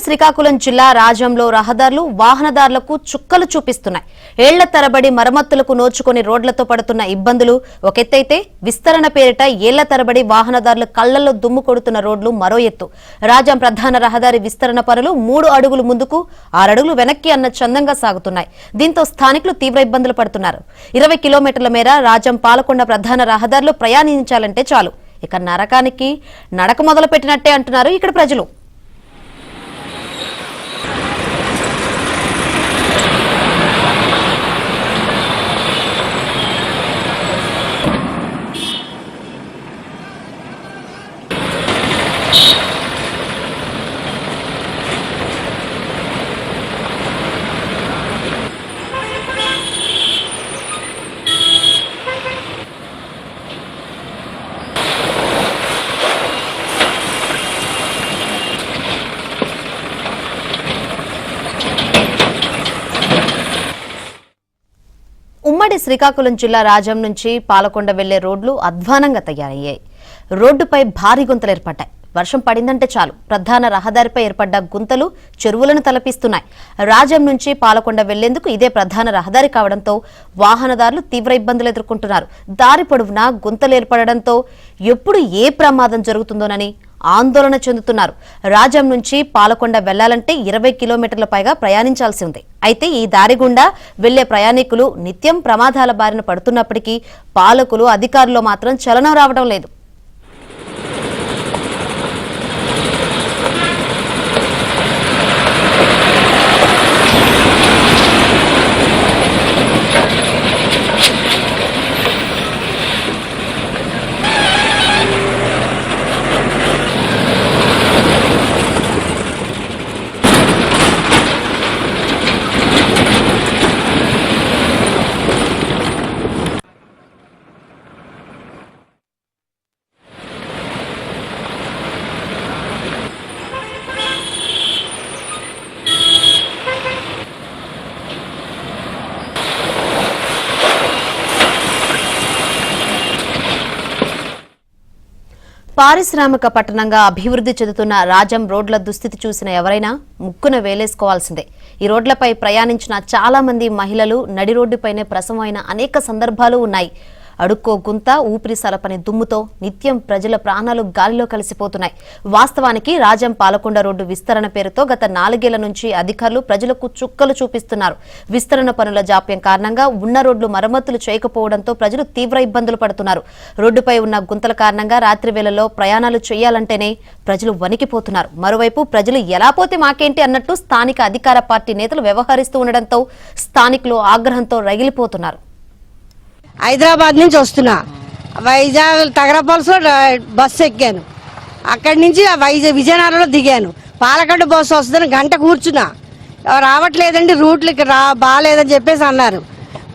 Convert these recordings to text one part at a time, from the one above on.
శ్రీకాకుళం జిల్లా రాజంలో రహదారులు వాహనదారులకు చుక్కలు చూపిస్తున్నాయి. ఏళ్ల తరబడి మరమ్మతులకు నోచుకొని రోడ్లతో పడుతున్న ఇబ్బందులు ఒక ఎత్తైతే విస్తరణ పేరిట ఏళ్ల తరబడి వాహనదారుల కళ్లలో దుమ్ము కొడుతున్న రోడ్లు మరో ఎత్తు. రాజం ప్రధాన రహదారి విస్తరణ పనులు 3 అడుగులు ముందుకు 6 అడుగులు వెనక్కి అన్న చందంగా సాగుతున్నాయి. దీంతో స్థానికులు తీవ్ర ఇబ్బందులు పడుతున్నారు. 20 కిలోమీటర్ల మేర రాజం పాలకొండ ప్రధాన రహదారిలో ప్రయాణించాలంటే చాలు ఇక నరకానికి నడక మొదలు పెట్టినట్టే అంటున్నారు ఇక్కడ ప్రజలు. ఉమ్మడి శ్రీకాకుళం జిల్లా రాజం నుంచి పాలకొండ వెళ్లే రోడ్లు అధ్వానంగా తయారయ్యాయి. రోడ్డుపై భారీ గుంతలు ఏర్పడ్డాయి. వర్షం పడిందంటే చాలు ప్రధాన రహదారిపై ఏర్పడ్డ గుంతలు చెరువులను తలపిస్తున్నాయి. రాజం నుంచి పాలకొండ వెళ్లేందుకు ఇదే ప్రధాన రహదారి కావడంతో వాహనదారులు తీవ్ర ఇబ్బందులు ఎదుర్కొంటున్నారు. దారి పొడవునా గుంతలు ఏర్పడడంతో ఎప్పుడు ఏ ప్రమాదం జరుగుతుందోనని ఆందోళన చెందుతున్నారు. రాజం నుంచి పాలకొండ వెళ్లాలంటే 20 కిలోమీటర్ల పైగా ప్రయాణించాల్సి ఉంది. అయితే ఈ దారి గుండా వెళ్లే ప్రయాణికులు నిత్యం ప్రమాదాల బారిన పడుతున్నప్పటికీ పాలకులు అధికారులు మాత్రం చలనం రావడం లేదు. పారిశ్రామిక పట్టణంగా అభివృద్ధి చెందుతున్న రాజం రోడ్ల దుస్థితి చూసిన ఎవరైనా ముక్కున వేలేసుకోవాల్సిందే. ఈ రోడ్లపై ప్రయాణించిన చాలా మంది మహిళలు నడి రోడ్డుపైనే ప్రసవం అయిన అనేక సందర్భాలు ఉన్నాయి. అడుక్కో గుంత ఊపిరి సలపని దుమ్ముతో నిత్యం ప్రజల ప్రాణాలు గాలిలో కలిసిపోతున్నాయి. వాస్తవానికి రాజం పాలకొండ రోడ్డు విస్తరణ పేరుతో గత 4 ఏళ్ల నుంచి అధికారులు ప్రజలకు చుక్కలు చూపిస్తున్నారు. విస్తరణ పనుల జాప్యం కారణంగా ఉన్న రోడ్లు మరమ్మతులు చేయకపోవడంతో ప్రజలు తీవ్ర ఇబ్బందులు పడుతున్నారు. రోడ్డుపై ఉన్న గుంతల కారణంగా రాత్రి వేళల్లో ప్రయాణాలు చేయాలంటేనే ప్రజలు వణికిపోతున్నారు. మరోవైపు ప్రజలు ఎలా పోతే మాకేంటి అన్నట్టు స్థానిక అధికార పార్టీ నేతలు వ్యవహరిస్తూ ఉండడంతో స్థానికులు ఆగ్రహంతో రగిలిపోతున్నారు. హైదరాబాద్ నుంచి వస్తున్నా, వైజాగ్ తగరపల్స్లో బస్సు ఎక్కాను. అక్కడి నుంచి విజయనగరంలో దిగాను. పాలకొండ బస్సు వస్తుందని గంట కూర్చున్నా, రావట్లేదండి రూట్లకి బాగాలేదని చెప్పేసి అన్నారు.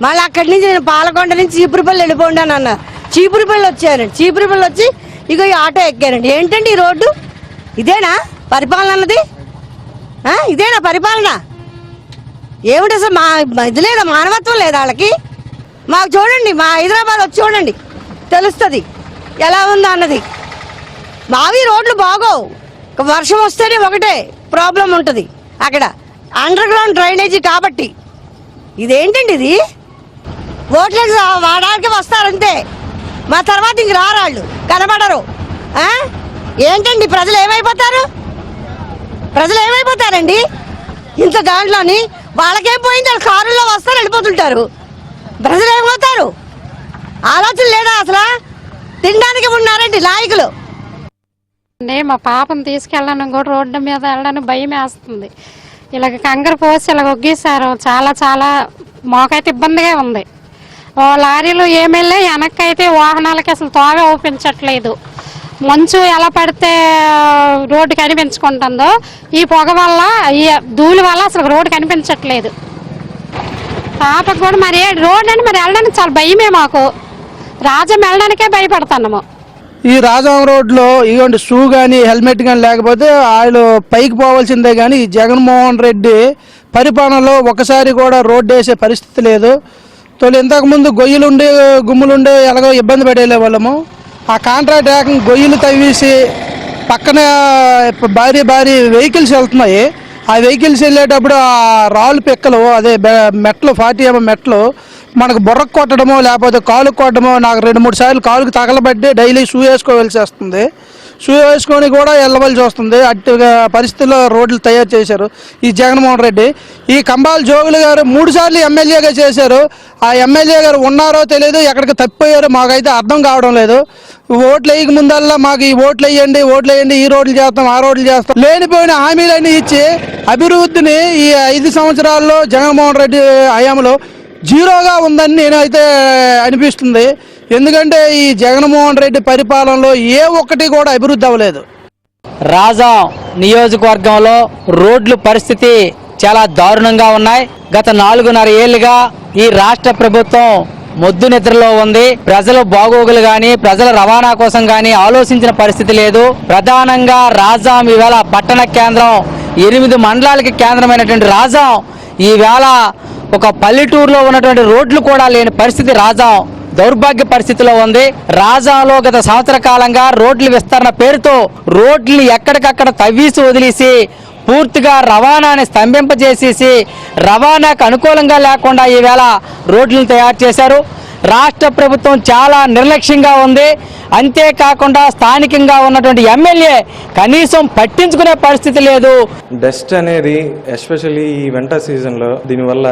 మళ్ళీ అక్కడి నుంచి నేను పాలకొండ నుంచి చీపురుపల్లి వెళ్ళిపోండి అని అన్నారు. చీపురుపల్లి వచ్చానండి. చీపురుపల్లి వచ్చి ఇగో ఈ ఆటో ఎక్కానండి. ఏంటండి ఈ రోడ్డు? ఇదేనా పరిపాలన అన్నది? ఇదేనా పరిపాలన? ఏమిటి అసలు మా ఇది లేదా, మానవత్వం లేదా వాళ్ళకి? మాకు చూడండి, మా హైదరాబాద్ వచ్చి చూడండి, తెలుస్తుంది ఎలా ఉందో అన్నది. మావి రోడ్లు బాగోవు. వర్షం వస్తేనే ఒకటే ప్రాబ్లం ఉంటుంది అక్కడ, అండర్ గ్రౌండ్ డ్రైనేజీ కాబట్టి. ఇదేంటండి ఇది? ఓట్లకు వాడానికి వస్తారంతే, మా తర్వాత ఇంక రారాళ్ళు కనబడరు. ఏంటండి ప్రజలు ఏమైపోతారు? ప్రజలు ఏమైపోతారండి ఇంత దాంట్లోని? వాళ్ళకేం పోయింది, వాళ్ళు కారుల్లో వస్తారు వెళ్ళిపోతుంటారు. ప్రజలు ఏమవుతారు? ఆలోచన లేదా అసలు? తినడానికి ఉన్నారండి నాయకులు. మా పాపను తీసుకెళ్ళడానికి కూడా రోడ్డు మీద వెళ్ళడానికి భయం వేస్తుంది. ఇలాగ కంగారు పోసి ఇలా ఒగ్గేశారు. చాలా మాకైతే ఇబ్బందిగా ఉంది. లారీలు ఏమెళ్ళే వెనక్కైతే వాహనాలకి అసలు తోవే ఊపించట్లేదు. మంచు ఎలా పడితే రోడ్డు కనిపించుకుంటుందో ఈ పొగ వల్ల, ఈ ధూళి వల్ల అసలు రోడ్డు కనిపించట్లేదు. పాపకు కూడా మరి రోడ్ అని మరి వెళ్ళడానికి చాలా భయమే మాకు. రాజం వెళ్ళడానికే భయపడుతున్నాము. ఈ రాజం రోడ్లో ఇవ్వండి షూ కానీ హెల్మెట్ కానీ లేకపోతే వాళ్ళు పైకి పోవాల్సిందే. కానీ జగన్మోహన్ రెడ్డి పరిపాలనలో ఒకసారి కూడా రోడ్డు వేసే పరిస్థితి లేదు. ఇంతకుముందు గొయ్యలుండే గుమ్ములుండే ఎలాగో ఇబ్బంది పడేలే వాళ్ళము. ఆ కాంట్రాక్ట్ గొయ్యలు తవ్వేసి పక్కన భారీ వెహికల్స్ వెళ్తున్నాయి. ఆ వెహికల్స్ వెళ్ళేటప్పుడు ఆ రాళ్ళు పిక్కలు అదే మెట్లు 40 మెట్లు మనకు బుర్రకు కొట్టడమో లేకపోతే కాలుకు కొట్టడమో, నాకు 2-3 సార్లు కాలుకు తగలబట్టి డైలీ షూ వేసుకోవాల్సి వస్తుంది. షూ వేసుకొని కూడా వెళ్ళవలసి వస్తుంది. అట్టుగా పరిస్థితుల్లో రోడ్లు తయారు చేశారు ఈ జగన్మోహన్ రెడ్డి. ఈ కంబాల జోగులు గారు 3 సార్లు ఎమ్మెల్యేగా చేశారు. ఆ ఎమ్మెల్యే గారు ఉన్నారో తెలియదు, ఎక్కడికి తప్పిపోయారో మాకైతే అర్థం కావడం లేదు. ఓట్లు వేయక ముందల్లా మాకు ఈ ఓట్లు వేయండి, ఈ రోడ్లు చేస్తాం, ఆ రోడ్లు చేస్తాం, లేనిపోయిన హామీలన్నీ ఇచ్చి అభివృద్ధిని ఈ 5 సంవత్సరాల్లో జగన్మోహన్ రెడ్డి హయాంలో జీరోగా ఉందని నేనైతే అనిపిస్తుంది. ఎందుకంటే ఈ జగన్మోహన్ రెడ్డి పరిపాలనలో ఏ ఒక్కటి కూడా అభివృద్ధి అవ్వలేదు. రాజాం నియోజకవర్గంలో రోడ్ల పరిస్థితి చాలా దారుణంగా ఉన్నాయి. గత 4.5 ఏళ్లుగా ఈ రాష్ట్ర ప్రభుత్వం మొద్దు నిద్రలో ఉంది. ప్రజల బాగోగులు గాని, ప్రజల రవాణా కోసం గాని ఆలోచించిన పరిస్థితి లేదు. ప్రధానంగా రాజాం ఈవేళ పట్టణ కేంద్రం, 8 మండలాలకి కేంద్రమైనటువంటి రాజాం ఈవేళ ఒక పల్లెటూరులో ఉన్నటువంటి రోడ్లు కూడా లేని పరిస్థితి రాజాం దౌర్భాగ్య పరిస్థితిలో ఉంది. రాజాంలో గత సంవత్సర కాలంగా రోడ్ల విస్తరణ పేరుతో రోడ్లు ఎక్కడికక్కడ తవ్వీసి వదిలేసి పూర్తిగా రవాణాని స్తంభింపజేసేసి రవాణాకు అనుకూలంగా లేకుండా ఈవేళ రోడ్లను తయారు చేశారు. రాష్ట్ర ప్రభుత్వం చాలా నిర్లక్ష్యంగా ఉంది. అంతేకాకుండా స్థానికంగా ఉన్నటువంటి ఎమ్మెల్యే కనీసం పట్టించుకునే పరిస్థితి లేదు. డస్ట్ అనేది ఎస్పెషల్లీ ఈ వింటర్ సీజన్లో దీనివల్ల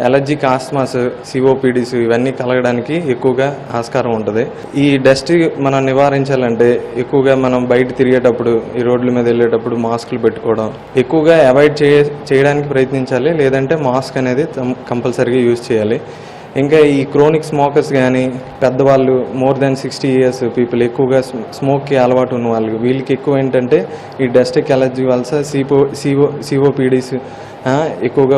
ఎలర్జిక్ ఆస్మాస్, సిఓపిడిస్ ఇవన్నీ కలగడానికి ఎక్కువగా ఆస్కారం ఉంటుంది. ఈ డస్ట్ మనం నివారించాలంటే ఎక్కువగా మనం బయట తిరిగేటప్పుడు, ఈ రోడ్ల మీద వెళ్ళేటప్పుడు మాస్కులు పెట్టుకోవడం, ఎక్కువగా అవాయిడ్ చేయడానికి ప్రయత్నించాలి. లేదంటే మాస్క్ అనేది కంపల్సరీగా యూజ్ చేయాలి. ఇంకా ఈ క్రోనిక్ స్మోకర్స్ కానీ, పెద్దవాళ్ళు మోర్ దాన్ 60 years పీపుల్, ఎక్కువగా స్మోక్కి అలవాటు ఉన్న వాళ్ళు, వీళ్ళకి ఎక్కువ ఏంటంటే ఈ డస్ట్కి ఎలర్జీ వల్ల సిఓపిడిస్ ఎక్కువగా